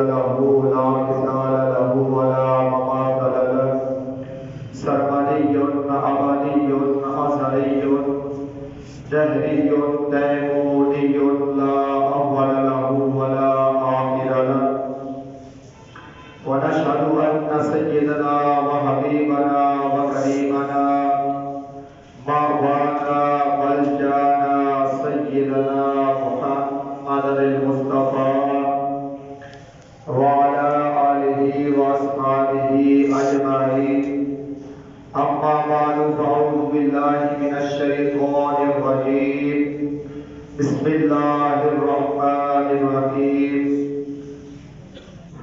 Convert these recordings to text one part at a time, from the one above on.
له لا مثال له ولا مماثل له سرمدي أبدي أزلي دهري تيموني لا أول له ولا آخر له ونشهد أن سيدنا وحبيبنا وكريمنا مولانا ملجانا سيدنا محمد المصطفى وعلى آله وأصحابه أجمعين أما بعد فأعوذ بالله من الشيطان الرجيم بسم الله الرحمن الرحيم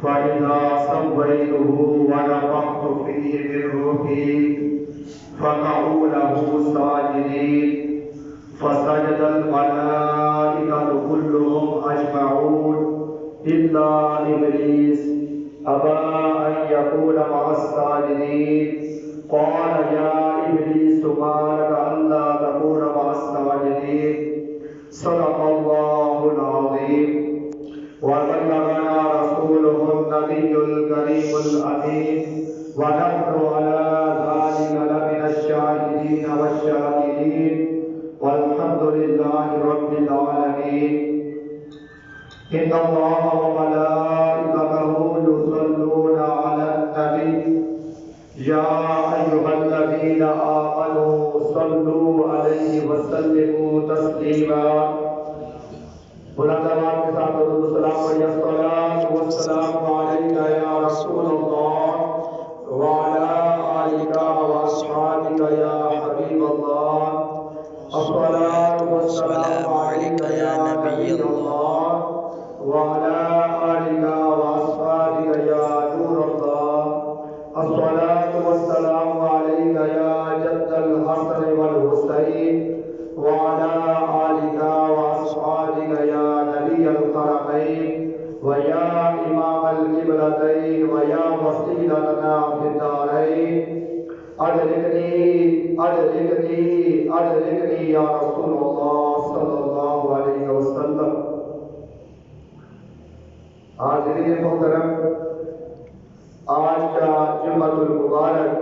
فإذا سويته ونفخت فيه من روحي فقعوا له ساجدين فسجد الملائكة كلهم أجمعون إلا إبليس أبى أن يكون مع الساجدين قال يا إبليس ما لك ألا تكون مع الساجدين صدق الله العظيم وبلغنا رسوله النبي الكريم الأمين ونحن على ذلك لمن الشاهدين والشاكرين والحمد لله رب العالمين إن الله وملائكته يصلون على النبي يا أيها الذين آمنوا صلوا عليه وسلموا تسليما بلند آواز کے ساتھ درود و سلام پڑھیے الصلاۃ والسلام علیک یا رسول اللہ وعلی آلک واصحابک یا حبیب اللہ الصلاۃ والسلام علیک یا نبی اللہ وعلی آلک واصحابک یا نور اللہ الصلاۃ والسلام علیک یا جد الحسن والحسین وعلى آلك وأصحابك يا نبي الحرمين ويا إمام القبلتين ويا وسيلتنا في الدارين أدركني يا رسول الله صلى الله عليه وسلم. حاضرین محترم، آج کا جمعۃ المبارک،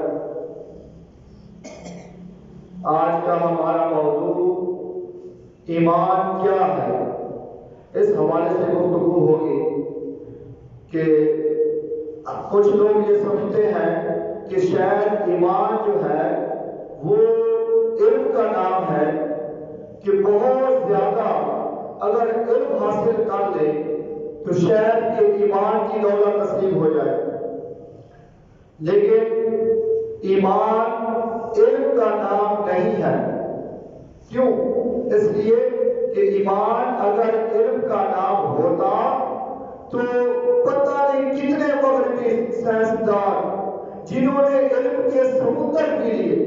آج کا ہمارا موضوع ایمان کیا ہے، اس حوالے سے گفتگو ہوگی کہ کچھ لوگ یہ سمجھتے ہیں کہ شاید ایمان جو ہے وہ علم کا نام ہے کہ بہت زیادہ اگر علم حاصل کر لے تو شاید کہ ایمان کی دولت نصیب ہو جائے، لیکن ایمان علم کا نام نہیں ہے. کیوں؟ اس لیے کہ ایمان اگر علم کا نام ہوتا تو پتہ نہیں کتنے مغربی سائنسدان جنہوں نے علم کے سمندر پی لیے،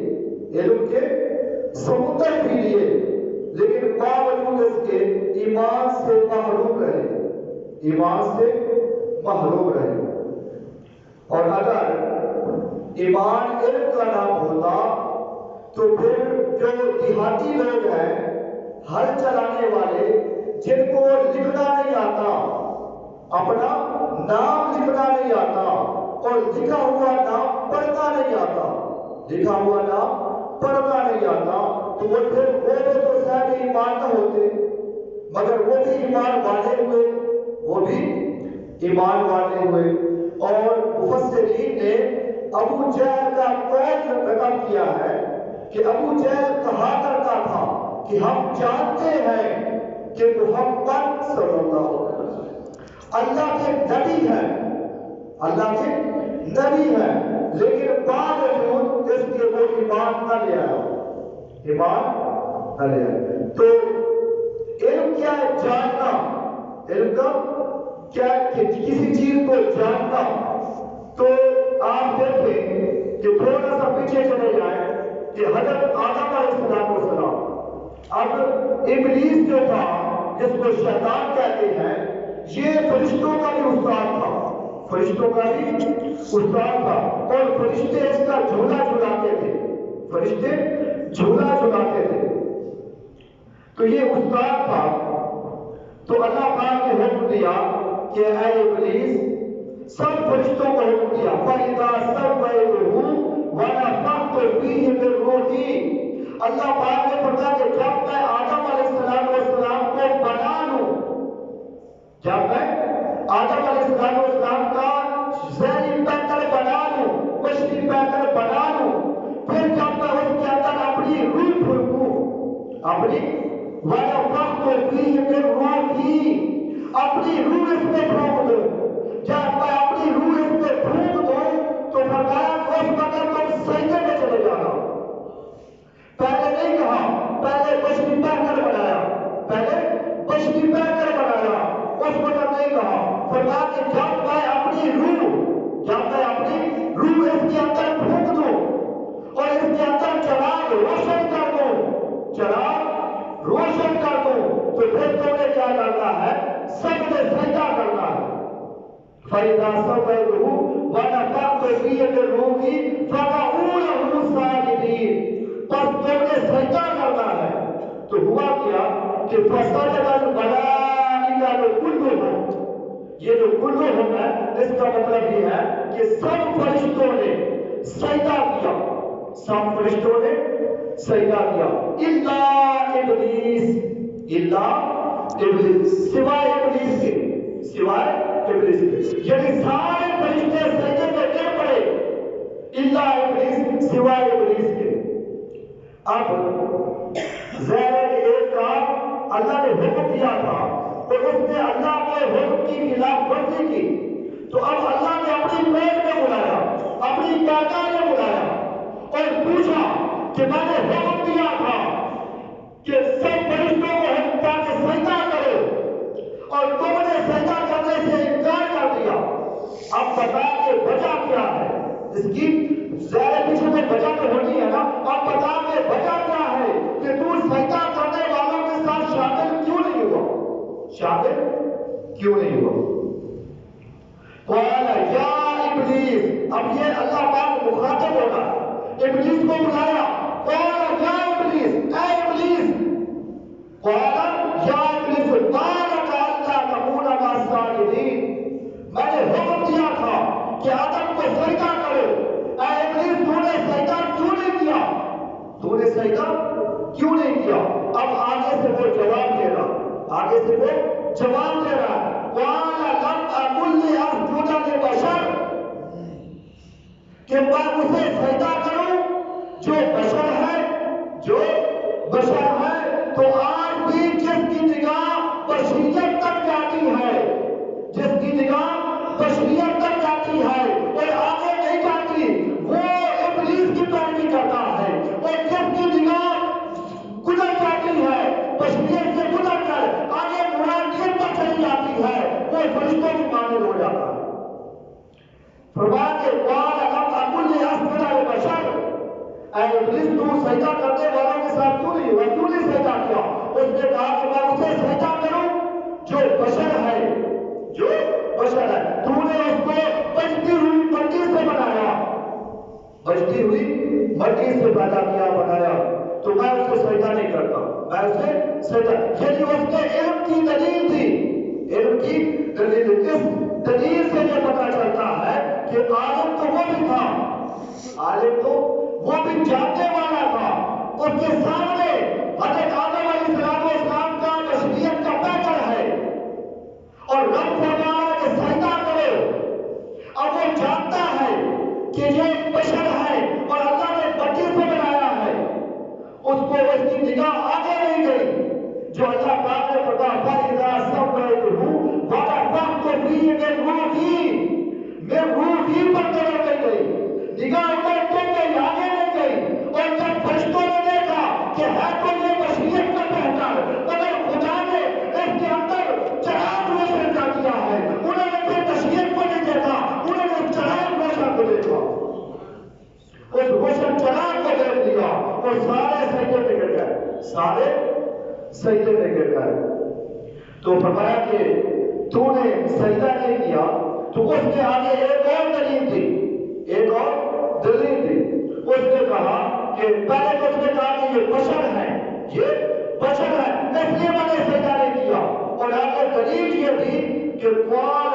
لیکن باوجود اس کے ایمان سے محروم رہے. اور اگر ایمان علم کا نام ہوتا تو پھر جو دیہاتی لوگ ہیں، ہل چلانے والے، جن کو لکھنا نہیں آتا، اپنا نام لکھنا نہیں آتا اور لکھا ہوا نام پڑھنا نہیں آتا، تو وہ پھر وہ تو صاحب ایمان نہ ہوتے، مگر وہ بھی ایمان والے ہوئے. اور مفسرین نے ابو جہل کا قول رقم کیا ہے کہ ابو جہل کہا کرتا تھا کہ ہم جانتے ہیں کہ محمد صلی اللہ علیہ وسلم اللہ کے نبی ہیں، لیکن باوجود اس کے وہ ایمان نہ لے آیا. تو علم کیا ہے؟ جاننا. علم کا کیا کہ کسی چیز کو جاننا. تو آپ دیکھیں کہ تھوڑا سا پیچھے چلے جائیں کہ حضرت آدم علیہ السلام، اب ابلیس جو تھا جس کو شیطان کہتے ہیں، یہ فرشتوں کا بھی استاد تھا، اور فرشتے اس کا جھولا جھلاتے تھے. تو یہ استاد تھا. تو اللہ پاک نے حکم دیا کہ اے ابلیس سب فرشتوں کو حکم دیا فَإِذَا سَوَّيْتُهُ وَنَفَخْتُ فِيهِ مِن رُّوحِي اللہ پاک نے فرمایا کہ جب میں آدم علیہ السلام کو بنا لوں جب میں آدم علیہ السلام کا ذہنی پیکر بنا لوں بشری پیکر بنا لوں پھر جب میں اس کے اندر اپنی روح پھونکوں اپنی وَنَفَخْتُ فِيهِ مِن رُّوحِي اپنی روح اس میں پھونک دوں جب میں اپنی روح اس میں پھونک دوں تو فرمایا اس وقت تم سجدے میں چلے جانا پہلے نہیں کہا پہلے بشری پیکر بنایا پہلے بشری پیکر بنایا اس وقت نہیں کہا فرمایا کہ جب میں اپنی روح اس کے اندر پھونک دوں اور اس کے اندر چراغ روشن کر دوں تو پھر تم نے کیا کرنا ہے سب نے سجدہ کرنا ہے فَإِذَا سَوَّيْتُهُ وَنَفَخْتُ فِيهِ مِن رُّوحِي فَقَعُوا لَهُ سَاجِدِينَ بس تم نے سجدہ کرنا ہے تو ہوا کیا کہ فَسَجَدَ الْمَلَائِكَةُ كُلُّهُمْ یہ جو کلہم ہے اس کا مطلب یہ ہے کہ سب فرشتوں نے سجدہ کیا سب فرشتوں نے سجدہ کیا الا ابلیس سوائے ابلیس کے یعنی سارے فرشتے سجدے میں گر پڑے الا ابلیس سوائے ابلیس کے اب ظاہر ایک کام اللہ نے حکم دیا تھا اور اس نے اللہ کے حکم کی خلاف ورزی کی تو اب اللہ نے اپنی پیٹ میں بلایا اپنی کاکا نے بلایا اور پوچھا کہ میں نے حکم دیا تھا کہ سب فرشتوں کو حکم دیا کہ سجدہ کرو اور تم نے سجدہ کرنے سے انکار کر دیا اب بتا کہ وجہ کیا ہے اس کی ظاہر پیچھے میں وجہ تو ہونی ہے نا اب بتا کہ وجہ کیا ہے کہ تو سجدہ کرنے والوں کے ساتھ شامل کیوں نہیں ہوا قال یا ابلیس اب یہ اللہ پاک مخاطب ہوگا ابلیس کو بلایا قال یا ابلیس اے ابلیس قال یا ابلیس مالک اللہ تکون مع الساجدین میں نے حکم دیا تھا کہ آدم کو سجدہ کرو اے ابلیس تو نے سجدہ کیوں نہیں کیا اب آگے سے وہ جواب دے رہا قال لم اقل لاسجد لبشر کہ میں اسے سجدہ کروں جو بشر ہے تو آج بھی جس کی نگاہ بشریت تک جاتی ہے اور آگے نہیں جاتی وہ ابلیس کی پیروی کرتا ہے اور جس کی نگاہ گزر جاتی ہے بشریت سے گزر کر آگے مرادیت تک چلی جاتی ہے وہ فرشتوں کی مانند ہو جاتا ہے فرمایا کہ قال لم اقل لاسجد لبشر اے ابلیس تو سجدہ کرنے والوں کے ساتھ کیوں نہیں سجدہ کیا اس نے کہا کہ میں اسے سجدہ کروں جو بشر ہے تو نے اس کو بجتی ہوئی مٹی سے پیدا کیا بنایا تو میں اس کو سجدہ نہیں کرتا یعنی اس کے علم کی دلیل تھی اس دلیل سے یہ پتا چلتا ہے کہ عالم تو وہ بھی جاننے والا تھا اس کے سامنے حضرت آدم علیہ السلام کا بشریت کا پیکر ہے اور رب فرمایا کہ سجدہ کرو اب وہ جانتا ہے کہ یہ بشر ہے اور اللہ نے مٹی سے بنایا ہے اس کو اس کی نگاہ آگے نہیں گئی جو اللہ پاک نے فرمایا فَإِذَا سَوَّيْتُهُ وَنَفَخْتُ فِيهِ مِن رُّوحِي پر طرف نہیں گئی نگاہ اوپر تم گئی آگے نہیں گئی اور جب فرشتوں نے دیکھا کہ ہے تو یہ بشریت کا پہچان مگر خدا نے اس کے اندر چراغ روشن کر دیا ہے انہوں نے پھر بشریت کو نہیں دیکھا انہوں نے چراغ روشن کو دیکھا اس روشن چراغ کو دیکھ لیا اور سارے سجدے میں گر گئے تو فرمایا کہ تو نے سجدہ نہیں کیا تو اس کے آگے ایک اور دلیل تھی اس نے کہا کہ پہلے تو اس نے کہا کہ یہ بشر ہے اس لیے میں نے سجدہ نہیں کیا اور آگے دلیل یہ تھی کہ قال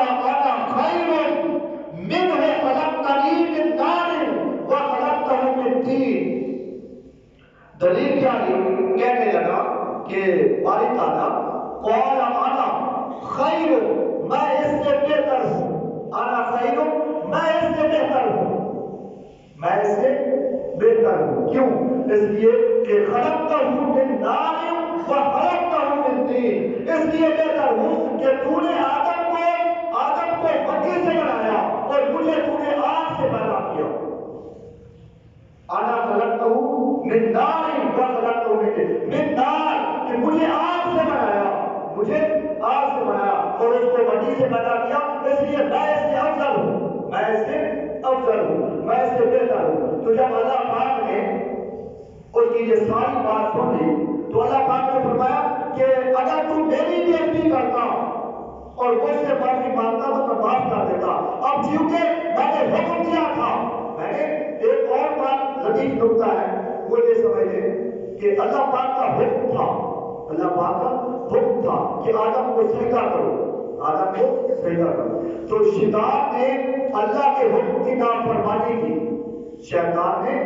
کہ باری تعالیٰ قال انا خیر، میں اس سے بہتر ہوں، انا خیر، میں اس سے بہتر ہوں، میں اس سے بہتر ہوں. کیوں؟ اس لیے کہ خلقتہ من نار وخلقتہ من طین، اس لیے بہتر ہوں کہ تو نے آدم کو مٹی سے بنایا اور مجھے تو نے آگ سے پیدا کیا. انا خلقتہ من نار وخلقتہ من طین، من نار کہ مجھے آگ سے بنایا، مجھے آگ سے بنایا اور اس کو مٹی سے پیدا کیا. اس لیے میں اس سے افضل ہوں، میں اس سے افضل ہوں، میں اس سے بہتر ہوں. تو جب اللہ پاک نے اس کی یہ ساری بات سن لی تو اللہ پاک نے فرمایا کہ اگر تو میری بےعزتی کرتا اور مجھ سے معافی مانگتا تو میں معاف کر دیتا. اب کیونکہ میں نے حکم دیا تھا، میں نے ایک اور بات لطیف نکتہ ہے وہ یہ سمجھ لیں کہ اللہ پاک کا حکم تھا، اللہ پاک کا حکم تھا کہ آدم کو سجدہ کرو، آدم کو سجدہ کرو. تو شیطان نے اللہ کے حکم کی نافرمانی کی، شیطان نے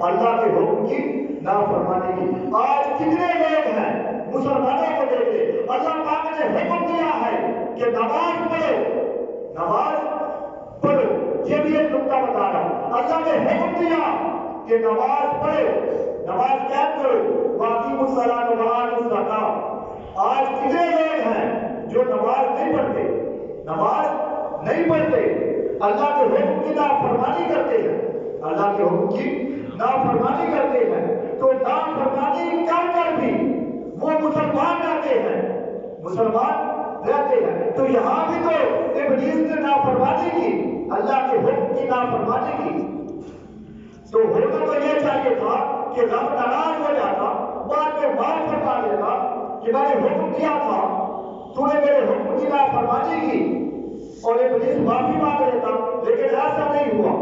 اللہ کے حکم کی نافرمانی کی. آج کتنے لوگ ہیں مسلمانوں کو دیکھ لیں، اللہ پاک نے حکم دیا ہے کہ نماز پڑھو، نماز پڑھو. یہ بھی ایک نکتہ بتا رہا ہوں، اللہ نے حکم دیا کہ نماز پڑھو، نماز قائم کرو، واقیموا الصلاۃ وآتوا الزکاۃ. آج کتنے لوگ ہیں جو نماز نہیں پڑھتے، نماز نہیں پڑھتے، اللہ کے حکم کی نافرمانی کرتے ہیں، اللہ کے حکم کی نافرمانی کرتے ہیں. تو نافرمانی کر کر بھی وہ مسلمان رہتے ہیں، مسلمان رہتے ہیں. تو یہاں بھی تو ابلیس نے نافرمانی کی، اللہ کے حکم کی نافرمانی کی. تو ہونا تو یہ چاہیے تھا کہ رب ناراض ہو جاتا، بعد میں معاف فرما دیتا کہ میں نے حکم دیا تھا، تو نے میرے حکم کی نافرمانی کی، اور ابلیس معافی مانگ لیتا. لیکن ایسا نہیں ہوا،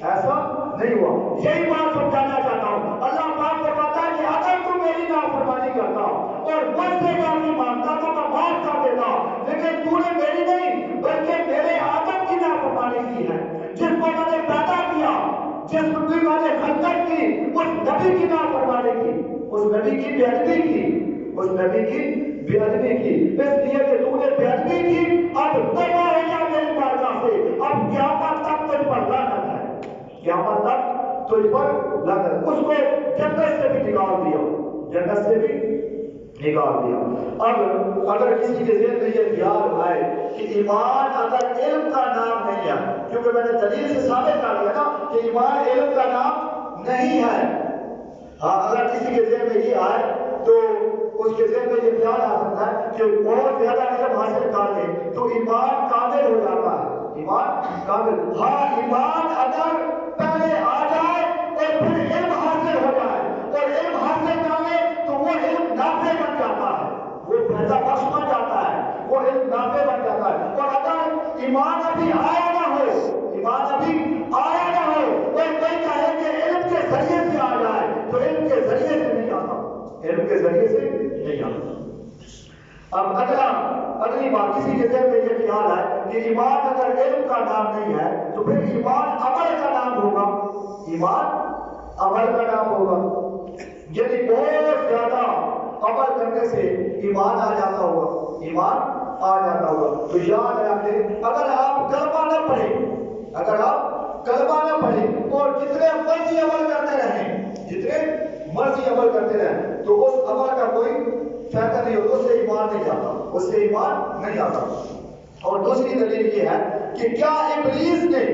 ایسا نہیں ہوا. یہی بات سمجھانا چاہتا ہوں. اللہ پاک فرماتا ہے کہ اگر تم میری نافرمانی کرتا اور مجھ سے معافی مانگتا تو میں معاف کر دیتا، لیکن تو نے میری نہیں بلکہ میرے آدم کی نافرمانی کی ہے، جس کو میں نے پیدا کیا، جس کو میں نے خلقت کی، اس نبی کی نافرمانی کی، اس نبی کی بے ادبی کی، اس نبی کی بے ادبی کی. اس لیے کہ تو نے بے ادبی کی، اب تباہ ہو جا میری بارگاہ سے. اب قیامت تک تجھ پر لعنت ہے، قیامت تک تجھ پر لعنت. اس کو جنت سے بھی نکال دیا، جنت سے بھی نکال دیا. اب اگر کسی کے ذہن میں یہ خیال آئے کہ ایمان اگر علم کا نام نہیں ہے، کیونکہ میں نے دلیل سے ثابت کر دیا نا کہ ایمان علم کا نام نہیں ہے. ہاں اگر کسی کے ذہن میں یہ آئے تو اس کے ذہن میں یہ خیال آ سکتا ہے کہ بہت زیادہ علم حاصل کر لے تو ایمان کامل ہو جاتا ہے، ایمان کامل. ہاں ایمان اگر پہلے آ جائے اور پھر علم حاصل ہو جائے اور علم حاصل کر لے تو وہ علم نافع بن جاتا ہے، وہ فائدہ بخش بن جاتا ہے، وہ علم نافع بن جاتا ہے. اور اگر ایمان ابھی آیا نہ ہو، ایمان ابھی آیا نہ ہو اور کوئی کہے کہ علم کے ذریعے سے آ جائے تو علم کے ذریعے سے نہیں آتا، علم کے ذریعے سے نہیں آتا. اب اگلی بات کسی کے ذہن میں یہ خیال ہے کہ ایمان اگر علم کا نام نہیں ہے تو پھر ایمان عمل کا نام ہوگا، ایمان عمل کا نام ہوگا. یعنی بہت زیادہ عمل کرنے سے ایمان آ جاتا ہوگا، ایمان آ جاتا ہوگا. تو یاد رکھیں اگر آپ کلمہ نہ پڑھیں، اگر آپ کلمہ نہ پڑھیں اور جتنے مرضی عمل کرتے رہیں، جتنے مرضی عمل کرتے رہیں تو اس عمل کا کوئی فائدہ نہیں ہوتا، اس سے ایمان نہیں آتا، اس سے ایمان نہیں آتا. اور دوسری دلیل یہ ہے کہ کیا ابلیس نے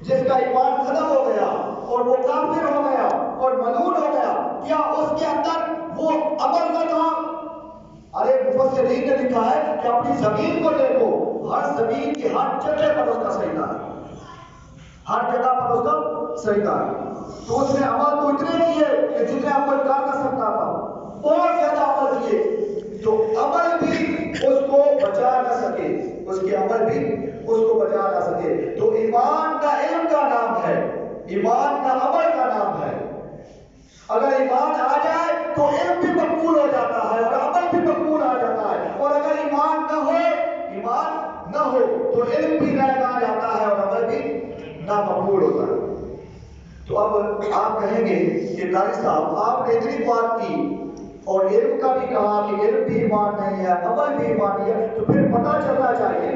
جس کا ایمان ختم ہو گیا اور وہ کافر ہو گیا اور ملعون ہو گیا، کیا اس کے اندر وہ عمل نہ تھا؟ ارے مفسرین نے لکھا ہے کہ اپنی زمین کو دیکھو، ہر زمین کی ہر جگہ پر اس کا سجدہ ہے، ہر جگہ پر اس کا سجدہ ہے. تو اس نے عمل تو اتنے کیے کہ جتنے عمل کر نہ سکتا تھا، بہت زیادہ عمل کیے، تو عمل بھی اس کو بچا نہ سکے، اس کے عمل بھی اس کو بچا نہ سکے. تو ایمان نہ علم کا نام ہے، ایمان نہ عمل کا نام ہے. اگر ایمان آ جائے تو علم بھی مقبول ہو جاتا ہے اور عمل بھی مقبول آ جاتا ہے، اور اگر ایمان نہ ہو تو علم بھی رہ جاتا ہے اور عمل بھی نامقبول ہوتا ہے. تو اب آپ کہیں گے کہ قاری صاحب آپ نے اتنی بات کی اور علم کا بھی کہا کہ علم بھی ایمان نہیں ہے، عمل بھی ایمان نہیں ہے، تو پھر پتہ چلنا چاہیے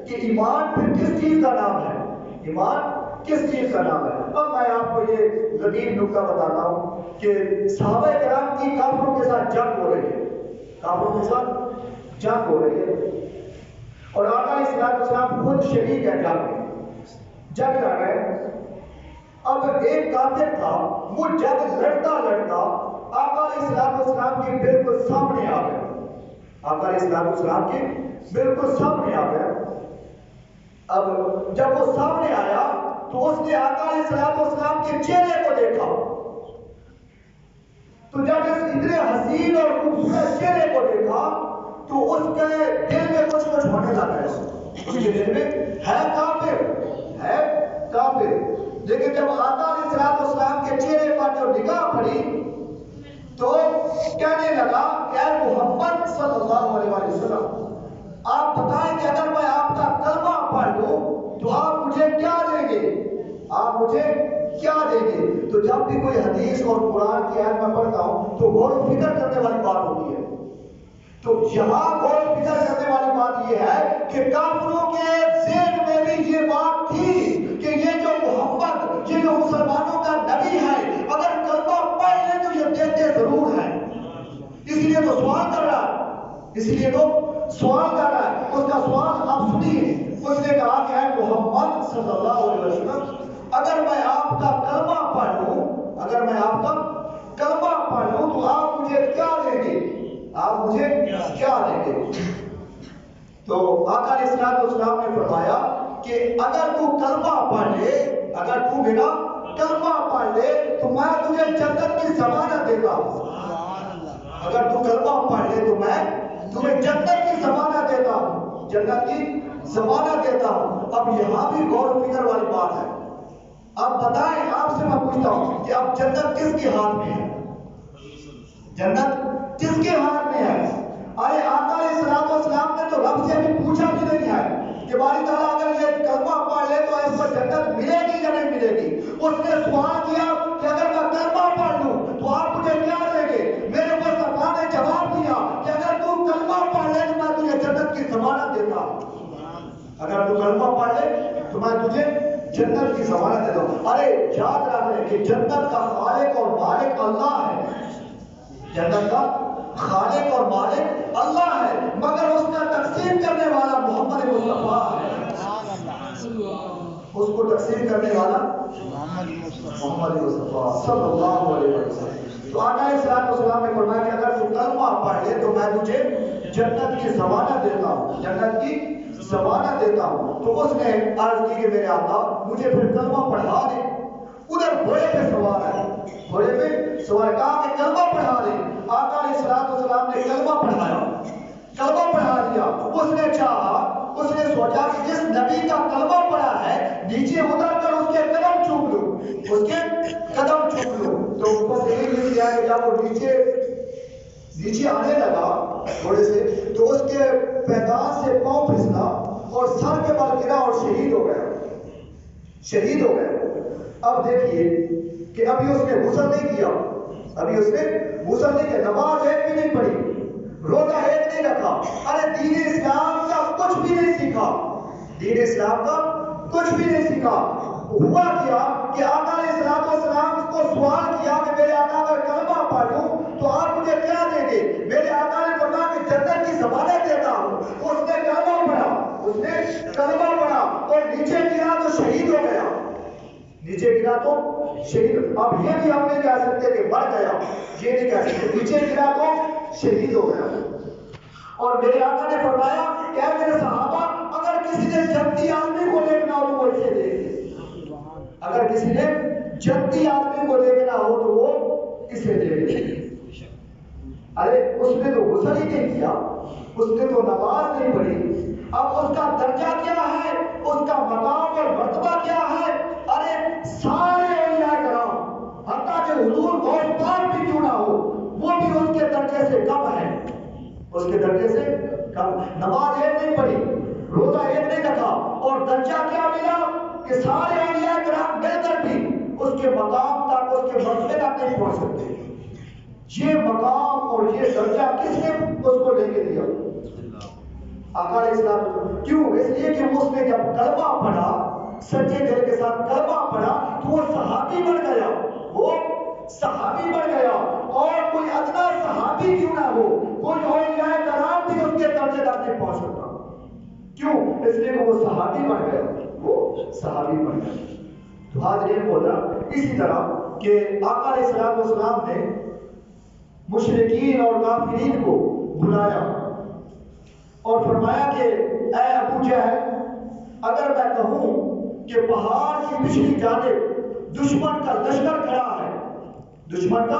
کہ ایمان پھر کس چیز کا نام ہے، ایمان کس چیز کا نام ہے۔ اب میں آپ کو یہ لطیف نکتہ بتاتا ہوں کہ صحابہ کرام کی کافروں کے ساتھ جنگ ہو رہی ہے، کافروں کے ساتھ جنگ ہو رہی ہے، اور آقا علیہ السلام خود شریک ہے جنگ لڑ رہے ہیں۔ اب ایک کافر تھا، وہ جنگ لڑتا لڑتا آقا علیہ السلام کے بالکل سامنے آ گیا، آقا علیہ السلام کے بالکل سامنے آ گیا۔ اب جب وہ سامنے آیا تو اس نے آقا علیہ السلام کے چہرے کو دیکھا، تو جب اس اتنے حسین اور خوبصورت چہرے کو دیکھا تو اس کے دل میں کچھ ہونے لگا ہے، اس کے دل میں ہے کافر، لیکن جب آقا علیہ السلام کے چہرے پر جو نگاہ پڑی تو کہنے لگا کہ اے محمد صلی اللہ علیہ وسلم، آپ بتائیں کہ اگر میں آپ کا کلمہ پڑھ لوں تو آپ مجھے کیا دیں گے، آپ مجھے کیا دیں گے؟ تو جب بھی کوئی حدیث اور قرآن کی آیت میں پڑھتا ہوں تو غور و فکر کرنے والی بات ہوتی ہے، تو یہاں غور و فکر کرنے والی بات یہ ہے کہ کافروں کے ذہن میں بھی یہ بات تھی کہ یہ جو محمد، یہ جو مسلمانوں کا نبی ہے، اگر کلمہ پڑھ لے تو یہ دیتے ضرور ہیں، اس لیے تو سوال کر رہا ہے، اس لیے تو سوال کر رہا ہے۔ اس کا سوال آپ سنیے، اس نے کہا کہ اے محمد صلی اللہ علیہ وسلم، اگر میں آپ کا کلمہ پڑھ لوں، اگر میں آپ کا کلمہ پڑھ لوں تو آپ مجھے کیا دیں گے، آپ مجھے کیا دیں گے؟ تو آقا علیہ السلام نے فرمایا کہ اگر تو کلمہ پڑھ لے، اگر تو میرا کلمہ پڑھ لے تو میں تجھے جنت کی ضمانت دیتا ہوں، اگر تو کلمہ پڑھ لے تو میں تمہیں جنت کی ضمانت دیتا ہوں، جنت کی ضمانت دیتا ہوں۔ اب یہاں بھی غور و فکر والی بات ہے، اب بتائیں، آپ سے میں پوچھتا ہوں کہ اب جنت کس کے ہاتھ میں ہے، جنت کس کے ہاتھ میں ہے؟ ارے آقا علیہ السلام نے تو رب سے بھی پوچھا بھی نہیں ہے کہ باری تعالیٰ اگر یہ کلمہ پڑھ لے تو اس پر جنت ملے گی یا نہیں ملے گی، اس نے سوال کیا کہ اگر میں کلمہ پڑھ لوں تو آپ مجھے کیا دیں گے؟ میرے اوپر اللہ نے جواب دیا کہ اگر تو کلمہ پڑھ لے تو میں تجھے جنت کی ضمانت دیتا ہوں، اگر تو کلمہ پڑھ لے تو میں تجھے جنت کی ضمانت دیتا ہوں۔ ارے یاد رکھ لیں کہ جنت کا خالق اور مالک اللہ ہے، جنت کا خالق اور مالک اللہ ہے، مگر اس کا تقسیم کرنے والا محمد مصطفیٰ ہے، اس کو تقسیم کرنے والا محمد مصطفیٰ صلی اللہ علیہ وسلم۔ تو آقا علیہ السلام نے فرمایا کہ اگر تو کلمہ پڑھ لے تو میں تجھے جنت کی ضمانت دیتا ہوں، جنت کی ضمانت دیتا ہوں۔ تو اس نے عرض کی کہ میرے آقا مجھے پھر کلمہ پڑھا دے۔ ادھر گھوڑے پہ سوار ہے، گھوڑے پہ سوار، کہا کہ کلمہ پڑھا دے۔ آقا علیہ السلام نے کلمہ پڑھایا، کلمہ پڑھا دیا۔ اس نے چاہا، اس نے سوچا کہ جس نبی کا کلمہ پڑھا ہے نیچے اتر کر اس کے قدم چوم لوں، اس کے قدم چوم لوں۔ تو بس ایک یہ کیا کہ جب وہ نیچے آنے لگا گھوڑے سے تو اس کے پیدان سے پاؤں پھسلا اور سر کے بل گرا اور شہید ہو گیا، شہید ہو گیا۔ اب دیکھیے کہ ابھی اس نے غسل نہیں کیا، ابھی اس نے غسل نہیں کیا، نماز ایک بھی نہیں پڑھی، روزہ ایک نہیں رکھا، ارے دین اسلام کا کچھ بھی نہیں سیکھا، دین اسلام کا کچھ بھی نہیں سیکھا۔ ہوا کیا کہ آقا علیہ السلام کو سوال کیا کہ میرے آقا اگر کلمہ پڑھ لوں تو آپ مجھے کیا دیں گے؟ میرے آقا نے فرمایا کہ جنت کی ضمانت دیتا ہوں۔ اس نے کلمہ پڑھا، اس نے کلمہ پڑھا اور نیچے گرا تو شہید ہو گیا، نیچے گرا تو شہید۔ اب یہ بھی ہم نہیں کہہ سکتے کہ مر گیا، یہ نہیں کہہ سکتے، نیچے گرا تو شہید ہو گیا۔ اور میرے آقا نے فرمایا کہ اے میرے صحابہ اگر کسی نے جنتی آدمی کو دیکھنا ہو تو وہ اسے دیکھے، اگر کسی نے جنتی آدمی کو دیکھنا ہو تو وہ اسے دیکھے۔ ارے اس نے تو غسل ہی نہیں کیا، اس نے تو نماز نہیں پڑھی، اب اس کا درجہ کیا ہے، اس کا مقام اور مرتبہ کیا ہے؟ ارے سارے اولیاء کرام، حتیٰ کہ حضور غوث پاک بھی کیوں نہ ہو، وہ بھی اس کے درجے سے کم ہے، اس کے درجے سے کم۔ نماز ایک نہیں پڑھی، روزہ ایک نہیں رکھا، اور درجہ کیا ملا کہ سارے اولیاء کرام مل کر بھی اس کے مقام تک، اس کے مرتبے تک نہیں پہنچ سکتے۔ یہ مقام اور یہ درجہ کس نے اس کو لے کے دیا؟ آقا علیہ السلام. کیوں؟ اس لیے کہ اس نے جب کلمہ پڑھا، سچے دل کے ساتھ کلمہ پڑھا، تو وہ صحابی بن گیا. وہ صحابی بن گیا. اور کوئی ادنا صحابی کیوں نہ ہو، کوئی اولیاء کرام بھی اس کے درجے تک نہیں پہنچ سکتا. کیوں؟ اس لیے کہ وہ صحابی بن گیا. وہ صحابی بن گیا. تو حاضرین بولا اسی طرح کہ آقا علیہ السلام نے مشرکین اور کافرین کو بلایا اور فرمایا کہ اے ابو جہل، اگر میں کہوں کہ پہاڑ کی پچھلی جانب دشمن کا لشکر کھڑا ہے، دشمن کا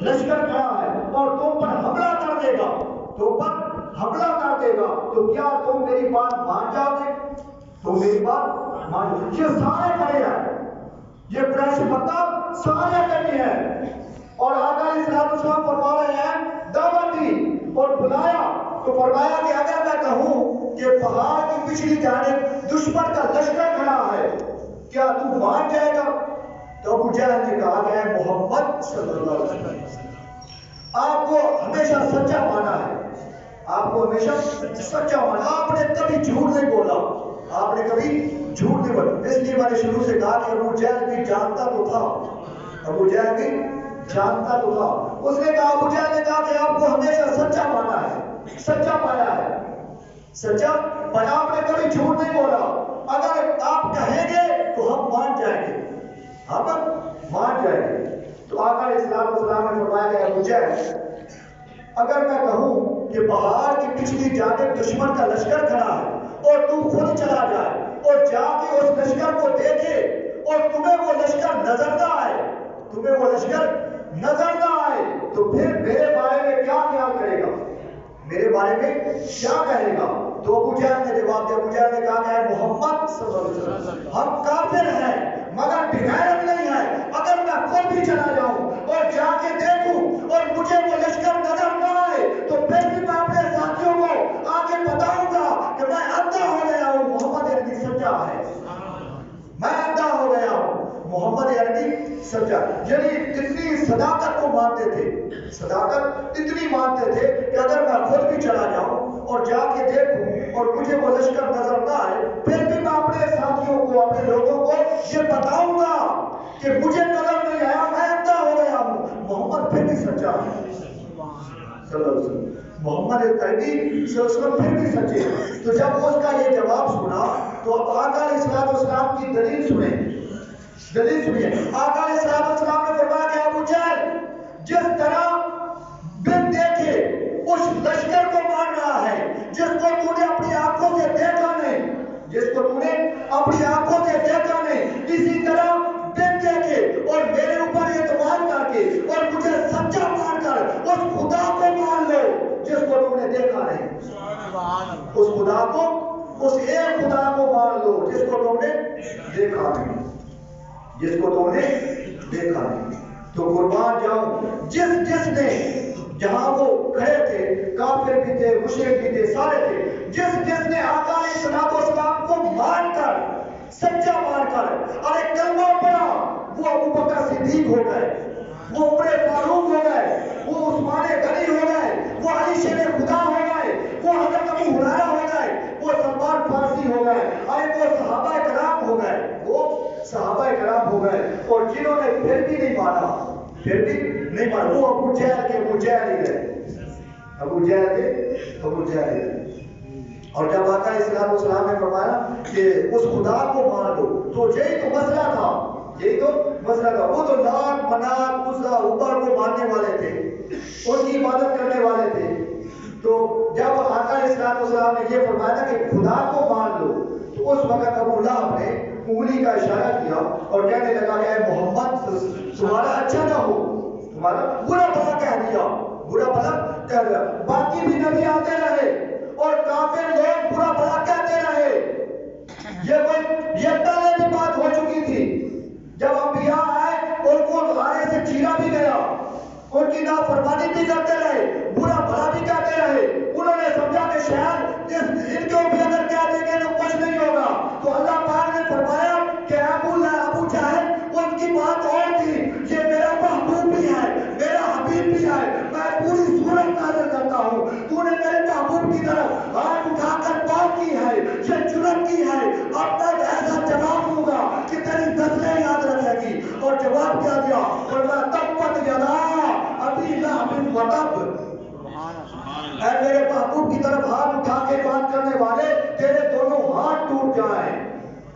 لشکر کھڑا ہے اور تم پر حملہ کر دے گا، تم پر حملہ کر دے گا، تو کیا تم میری بات مان جاؤ گے؟ تم میری بات مان جاؤ. یہ سارے کھڑے ہیں، یہ قریش مکہ سارے کھڑے ہیں. اور آقا علیہ السلام فرما رہے ہیں دعوت دی اور بلایا تو فرمایا کہ اگر میں کہوں کہ پہاڑ کی پچھلی جانب دشمن کا لشکر کھڑا ہے، کیا تو مان جائے گا؟ تو ابو جہل نے کہا کہ اے محمد صلی اللہ علیہ وسلم، آپ کو ہمیشہ سچا مانا ہے، آپ کو ہمیشہ سچا مانا. آپ نے کبھی جھوٹ نہیں بولا، آپ نے کبھی جھوٹ نہیں بولا. اس لیے میں نے شروع سے کہا کہ ابو جہل بھی جانتا تو تھا، ابو جہل بھی جانتا تو تھا. اس نے کہا، ابو جہل نے کہا کہ آپ کو ہمیشہ سچا مانا ہے، سچا پایا ہے، سچا پایا. آپ نے کبھی جھوٹ نہیں بولا. اگر آپ کہیں گے تو ہم مان جائیں گے، ہم مان جائیں گے. تو آقا علیہ السلام نے فرمایا کہ ابو جہل، اگر میں کہوں کہ پہاڑ کی پچھلی جانب دشمن کا لشکر کھڑا ہے اور تو خود چلا جائے اور جا کے اس لشکر کو دیکھے اور تمہیں وہ لشکر نظر نہ آئے، تمہیں وہ لشکر نظر نہ آئے، تو پھر میرے بارے میں کیا خیال کرے گا؟ میرے بارے میں کیا کہے گا؟ تو ابو جہل نے جواب دیا. ابو جہل نے کہا کہ اے محمد صلی اللہ علیہ وسلم، ہم کافر ہیں مگر بغیرت نہیں ہے. اگر میں خود بھی چلا جاؤں اور جا کے دیکھوں اور مجھے وہ لشکر نظر نہ آئے، تو پھر بھی میں اپنے ساتھیوں کو آگے بتاؤں گا کہ میں اندھا ہو گیا ہوں، محمد عربی سچا ہے، میں اندھا ہو گیا ہوں، محمد عربی سچا. یعنی اتنی صداقت کو مانتے تھے، صداقت اتنی مانتے تھے کہ اگر میں خود بھی چلا جاؤں اور جا کے دیکھوں اور مجھے وہ لشکر نظر نہ آئے، پھر بھی میں اپنے ساتھیوں کو، اپنے لوگوں کو یہ بتاؤں گا کہ مجھے نظر نہیں آیا، میں اندھا ہو گیا ہوں، محمد پھر بھی سچا ہے صلی اللہ علیہ وسلم، محمد عربی صلی اللہ علیہ وسلم پھر بھی سچے ہیں. تو جب اس کا یہ جواب سنا تو اب آقا علیہ السلام کی دلیل سنیں، دلیل سنیے. آقا علیہ السلام نے فرمایا کہ ابو جہل، جس طرح بن دیکھے اس لشکر کو مان رہا ہے جس کو تو نے اپنی آنکھوں سے دیکھا نہیں، جس کو تو نے اپنی آنکھوں سے دیکھا نہیں، اسی طرح بن دیکھے اور میرے اوپر اعتماد کر کے اور مجھے سچا مان کر اس خدا کو مان لو جس کو تم نے دیکھا نہیں. اس خدا کو، اس ایک خدا کو مان لو جس کو تم نے دیکھا نہیں، جس کو تم نے دیکھا نہیں. تو قربان جاؤں جس نے، جہاں وہ کھڑے تھے، کافر بھی تھے، مشرک بھی تھے، سارے تھے، جس نے آقا علیہ السلام کو مان کر، سچا مان کر اور ایک کلمہ پڑھا، وہ ابو بکر صدیق ہو گئے، وہ عمر فاروق ہو گئے، وہ عثمان غنی ہو گئے، وہ علی شیر خدا ہو گئے، وہ حضرت ابو ہریرہ ہو گئے، وہ سلمان فارسی ہو گئے، ارے وہ صحابہ کرام ہو گئے، وہ صحابہ کرام ہو گئے. اور جنہوں نے پھر بھی نہیں مانا، پھر بھی نہیں مانا، وہ ابو جہل کے ابو جہل ہی گئے، ابو جہل کے ابو جہل ہی گئے. اور جب آقا علیہ السلام نے فرمایا کہ اس خدا کو مان لو، تو یہی تو مسئلہ تھا، یہی تو مسئلہ تھا. وہ تو لات، منات، عزا، اوپر کو ماننے والے تھے، ان کی عبادت کرنے والے تھے. تو جب آقا علیہ السلام نے یہ فرمایا کہ خدا کو مان لو، تو اس وقت ابو لہب نے انگلی کا اشارہ کیا اور کہنے لگا کہ اے محمد، تمہارا اچھا نہ ہو، تمہارا برا بھلا کہہ دیا، برا بھلا کہہ دیا. باقی بھی نبی آتے رہے اور کافر لوگ برا بھلا کہتے رہے. یہ پہلے بھی بات ہو چکی تھی، جب انبیاء آئے ان کو آنے سے چیرا بھی گیا، ان کی نافرمانی بھی کرتے رہے، برا بھلا بھی کہتے رہے. انہوں نے سمجھا کہ شاید ان کو بھی اگر کہہ دیں گے تو کچھ نہیں ہوگا. تو اللہ پاک نے فرمایا کہ ابو جہل، ان کی بات اور تھی، یہ میرا محبوب بھی ہے، میرا حبیب بھی ہے،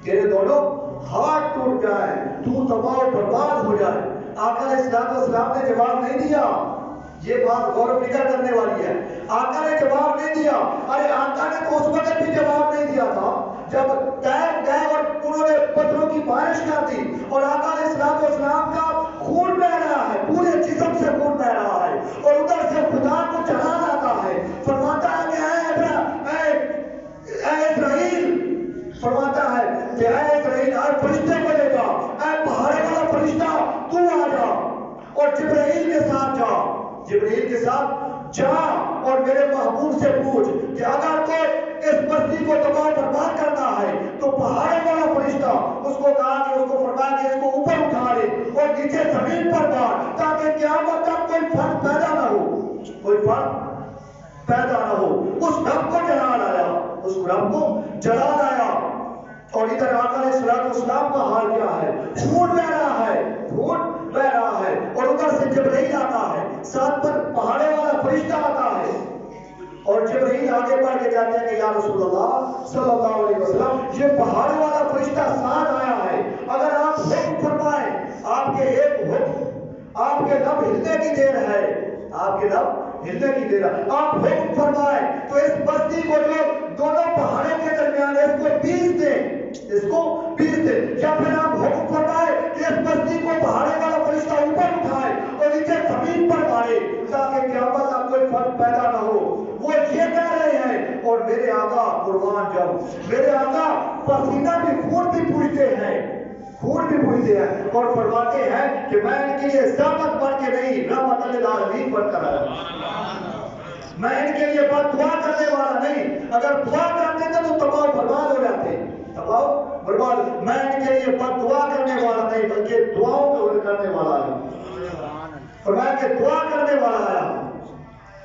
تیرے دونوں ہاتھ ٹوٹ جائیں، تو تباہ و برباد ہو جائے۔ آقا علیہ السلام نے جواب نہیں دیا۔ یہ بات غور و فکر کرنے والی ہے۔ آقا نے جواب نہیں دیا۔ ارے آقا نے تو اس وقت بھی جواب نہیں دیا تھا جب طائف گئے اور انہوں نے پتھروں کی بارش کر دی اور آقا علیہ السلام کا خون بہ رہا ہے، پورے جسم سے خون بہ رہا ہے اور ادھر سے خدا کو جلال آتا ہے۔ فرماتا ہے کہ اے اسرائیل، فرماتا ہے کہ اے اسرائیل، اے فرشتے کو لے جا، اے پہاڑے والا فرشتہ تو آ جا اور جبرائیل کے ساتھ جا، جبرائیل کے ساتھ جا اور میرے محبوب سے پوچھ کہ اگر تو اس بستی کو تباہ برباد کرنا ہے تو پہاڑے والا فرشتہ اس کو کہا کہ اس کو فرمایا کہ اس کو اوپر اٹھا لے اور نیچے زمین پر مار تاکہ قیامت تک کوئی فرق پیدا نہ ہو، کوئی فرق پیدا نہ ہو۔ اس رب کو جلال آیا، اس رب کو جلال آیا۔ اور ادھر آقا علیہ السلام کا حال کیا ہے؟ خون بہ رہا ہے، خون بہ رہا ہے اور ادھر سے جبرائیل آتا ہے، ساتھ پر پہاڑے والا فرشتہ آتا ہے اور جبرائیل آگے بڑھ کے کہتے ہیں کہ یا رسول اللہ صلی اللہ علیہ وسلم، یہ پہاڑے والا فرشتہ ساتھ آیا ہے، اگر آپ حکم فرمائیں، آپ کے ایک حکم، آپ کے لب ہلنے کی دیر ہے، آپ کے لب ہلنے کی دیر ہے، آپ حکم فرمائیں تو اس بستی کو جو دونوں پہاڑوں کے درمیان ہے اس کو پیس دیں، اس کو پیس دیں، یا پھر آپ حکم فرمائے کہ اس بستی کو پہاڑے والا فرشتہ اوپر اٹھائے اور نیچے زمین پر مارے تاکہ قیامت تک کوئی فرق پیدا نہ ہو۔ وہ یہ کہہ رہے ہیں اور میرے آقا قربان جب میرے آقا پسینہ بھی خون بھی پوچھتے ہیں، خون بھی پوچھتے ہیں اور فرماتے ہیں کہ میں ان کے لیے زحمت بن کے نہیں، رحمت للعالمین بن کر آیا، میں ان کے لیے بد دعا کرنے والا نہیں، اگر دعا کرتے تھے تو تباہ برباد ہو جاتے، تباہ برباد، میں ان کے لیے بد دعا کرنے والا نہیں بلکہ دعاؤں کو کرنے والا ہے، فرمایا کہ دعا کرنے والا آیا،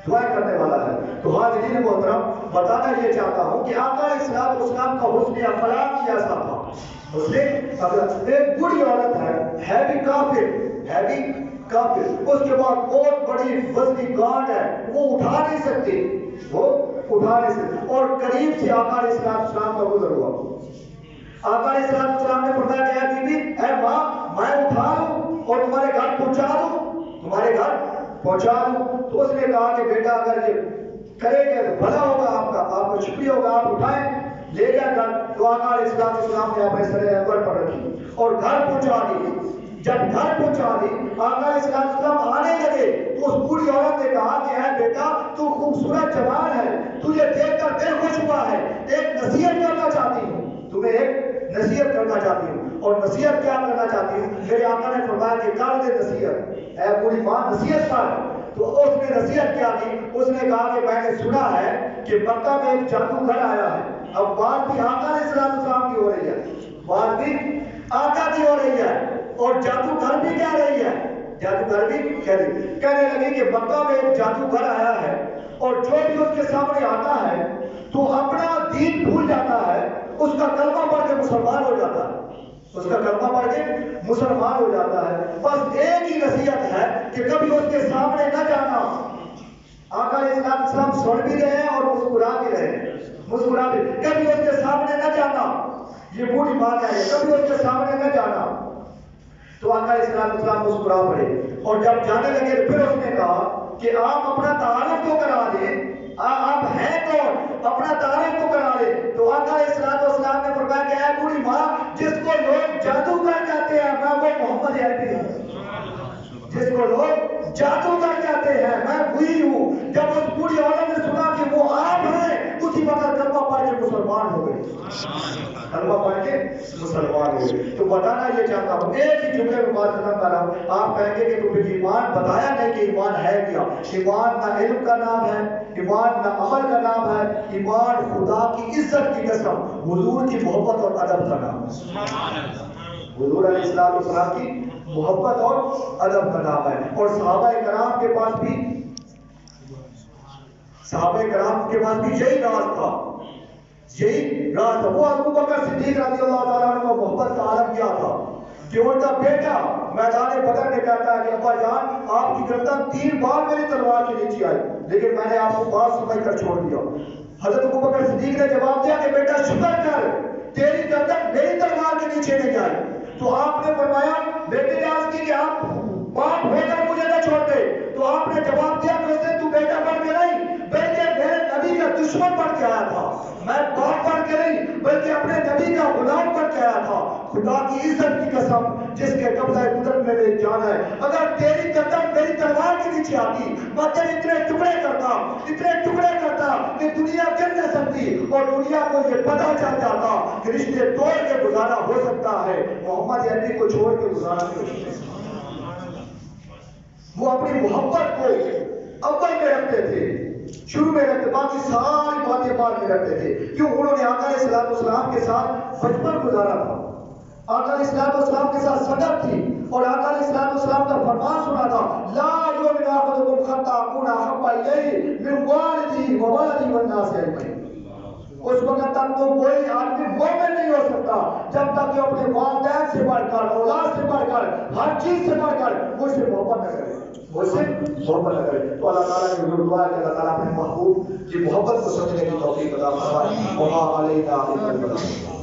دعا کرنے والا ہے۔ تو حاضرین محترم، بتانا یہ چاہتا ہوں کہ آقا علیہ السلام کا حسن اخلاق کیسا تھا۔ ایک بری عورت ہے بھی کافر، ہے بھی کافر، اس کے بعد بہت بڑی وزنی گانٹ ہے، وہ اٹھا نہیں سکتی، وہ اٹھا نہیں سکتی، اور قریب سے آقا علیہ السلام کا گزر ہوا۔ آقا علیہ السلام نے فرمایا کہ اے بی بی، اے ماں، میں اٹھا لوں اور تمہارے گھر پہنچا دوں، تمہارے گھر پہنچا دوں؟ تو اس نے کہا کہ بیٹا اگر یہ کرے گا تو بھلا ہوگا، آپ کو شکریہ ہوگا، آپ اٹھائیں لے جا کر۔ تو آقا علیہ السلام نے اپنے سر انور پر رکھی اور گھر پہنچا دی۔ جب گھر پہنچا دی، آقا علیہ السلام آنے لگے تو اس بوڑھی عورت نے کہا کہ اے بیٹا، تو خوبصورت جوان ہے، تجھے دیکھ کر دل خوش ہوا ہے، ایک نصیحت کرنا چاہتی ہوں، تمہیں ایک نصیحت کرنا چاہتی ہوں۔ اور نصیحت کیا کرنا چاہتی ہوں؟ میرے آقا نے فرمایا کہ کر دے نصیحت، اے بوڑھی ماں نصیحت کر۔ تو اس نے نصیحت کیا کی؟ اس نے کہا کہ میں نے سنا ہے کہ مکہ میں ایک جادوگر آیا ہے۔ اب بات بھی آقا علیہ السلام کی ہو رہی ہے، بات بھی آقا کی ہو رہی ہے اور جادوگر بھی کہہ رہی ہے، جادوگر بھی کہنے لگی کہ مکہ میں ایک جادوگر آیا ہے اور جو بھی اس کے سامنے آتا ہے تو اپنا دین بھول جاتا ہے، اس کا کلمہ پڑھ کے مسلمان ہو جاتا ہے، اس کا کلمہ پڑھ کے مسلمان ہو جاتا ہے۔ بس ایک ہی نصیحت ہے کہ کبھی اس کے سامنے نہ جانا۔ آقا علیہ السلام سن بھی رہے ہیں اور مسکرا بھی رہے ہیں، مسکرا بھی، کبھی اس کے سامنے نہ جانا، یہ بوڑھی بات ہے، کبھی اس کے سامنے نہ جانا۔ تو آقا علیہ السلام مسکرا پڑے اور جب جانے لگے تو پھر اس نے کہا کہ آپ اپنا تعارف تو کرا دیں، آپ ہیں کون، اپنا تعارف تو کرا دیں۔ تو آقا علیہ السلام نے فرمایا کہ اے بوڑھی ماں، جس کو لوگ جادوگر کہتے ہیں میں وہ محمد عربی ہوں، جس کو لوگ جادوگر کہتے ہیں میں وہی ہوں۔ جب اس بوڑھی عورت نے سنا کہ وہ آپ ہیں، اسی وقت کلمہ پڑھ کے مسلمان ہو گئے، کلمہ پڑھ کے مسلمان ہو گئے۔ تو بتانا یہ چاہتا ہوں، ایک ہی جملے میں بات ختم کر رہا ہوں۔ آپ کہیں گے کہ تو پھر ایمان بتایا نہیں کہ ایمان ہے کیا؟ ایمان نہ علم کا نام ہے، ایمان نہ عمل کا نام ہے، ایمان خدا کی عزت کی قسم، حضور کی محبت اور ادب کا نام ہے، حضور علیہ السلام کی محبت اور ادب کا نام ہے۔ اور صحابہ کرام کے پاس بھی یہی راز تھا، یہی راز تھا۔ وہ ابو بکر صدیق رضی اللہ تعالیٰ عنہ کو محبت کا عالم کیا تھا کہ ان کا بیٹا میدان بدر میں کہتا ہے کہ ابا جان آپ کی گردن 3 بار میری تلوار کے نیچے آئی لیکن میں نے آپ کو بات سمجھ کر چھوڑ دیا۔ حضرت ابو بکر صدیق نے جواب دیا کہ بیٹا شکر کر تیری گردن میری تلوار کے نیچے نہیں جائے. تو آپ نے فرمایا بیٹے نے عرض کی کہ آپ باپ ہو کر مجھے نہ چھوڑ دے. تو آپ نے جواب دیا ویسے تو بیٹا بن کے نہیں بلکہ میرے نبی کا دشمن بن کے آیا تھا. میں باپ بن کے نہیں بلکہ اپنے نبی کا غلام بن کے آیا تھا. خدا کی عزت کی قسم جس کے قبضہ قدرت میں میری جان ہے, اگر تیری گردن میری تلوار کے نیچے آتی میں تیرے اتنے ٹکڑے کرتا کہ دنیا گر نہ سکتی اور دنیا کو یہ پتہ چل جاتا کہ رشتے توڑ کے گزارا ہو سکتا ہے, محمد عربی کو چھوڑ کے گزارا نہیں ہو سکتا. وہ اپنی محبت کو اول میں رکھتے تھے, شروع میں رکھتے, باقی ساری باتیں بعد میں رکھتے تھے. کیوں؟ انہوں نے آقا علیہ السلام کے ساتھ بچپن گزارا تھا, آقا علیہ السلام کے ساتھ صدق تھی اور آقا علیہ السلام کا فرمان سنا تھا لا یؤمن احدکم حتی اکون احب الیہ من والدہ وولدہ والناس اجمعین. اس وقت تک تو کوئی آدمی مومن نہیں ہو سکتا جب تک کہ اپنے والدین سے بڑھ کر, اولاد سے بڑھ کر, ہر چیز سے بڑھ کر مجھ سے محبت نہ کرے, مجھ سے محبت نہ کرے. تو اللہ تعالیٰ کی حضور دعا ہے کہ اللہ تعالیٰ اپنے محبوب کی محبت کو سمجھنے کی توفیق عطا فرمائے. وما علینا الا البلاغ.